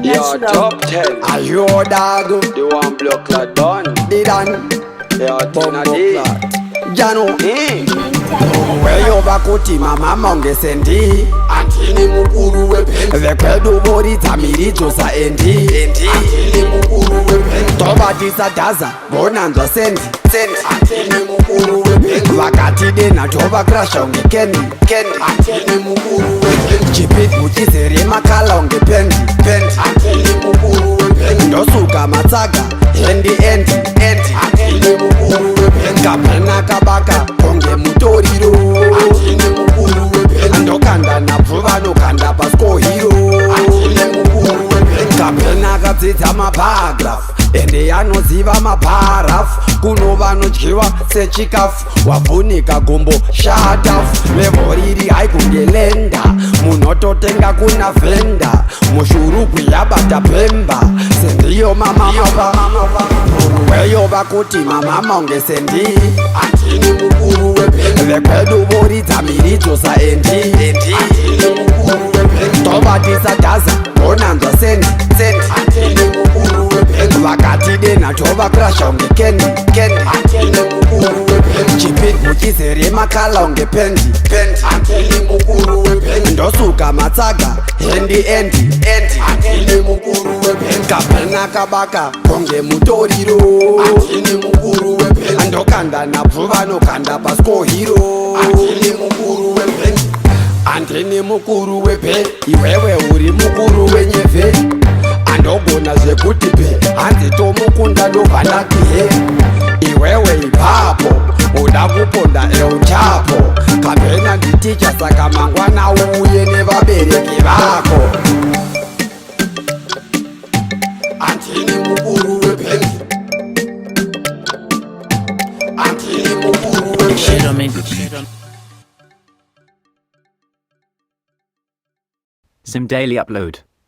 Yo, top 10. Are you dog? The one block like done. The done. Yo, Bumbo Tina D. clot. Jano. Weyo Bakuti mama mongesendi Antini mukuru wepen. vekwedu voridza miridzo saendi Antini mukuru wepen. tovatisa dhaza vonanzwa sendi Antini mukuru wepen. vakati dena tovakrasha unge kendi Antini mukuru wepen. chipidhu chizere makala unge pendi Antini mukuru wepen. ndosuka matsaga hendi endi Antini mukuru wepen. kapena kabaka konge mutoriro Antini mukuru wepen. ndokanda napfuva nokanda pasikohiro Antini mukuru wepen. kapena kadzidza maparagrafu ende anoziva maparafu kuno vanodyiwa sechikafu wavhunika gumbo shatafu vevhoriri haikungelenda munototenga kuna vhenda mushurugwi yabata pemba sendiyo mamamava weyo vakuti mamama unge sendi Antini mukuru wepen. vekwedu voridza miridzo saendi Antini mukuru wepen. tovatisa dhaza vonanzwa sendi Antini mukuru wepen. vakati dena tovakrasha unge kendi Antini mukuru wepen. chipidhu chizere makala unge pendi Antini mukuru wepen. ndosuka matsaga hendi endi Antini mukuru wepen. kapena kabaka konge mutoriro Antini mukuru wepen. ndokanda napfuva nokanda pasikohiro Antini mukuru wepen. andini mukuru wepe iwewe uri mukuru wenyevhe andogona zvekuti pe hanzi tomukunda ndobva ndatihe iwewe ipapo uda kuponda euchapo kapena nditicha saka mangwana uuye nevabereki vako Antini mukuru wepen. Antini mukuru wepen. Shit on me. Some daily upload.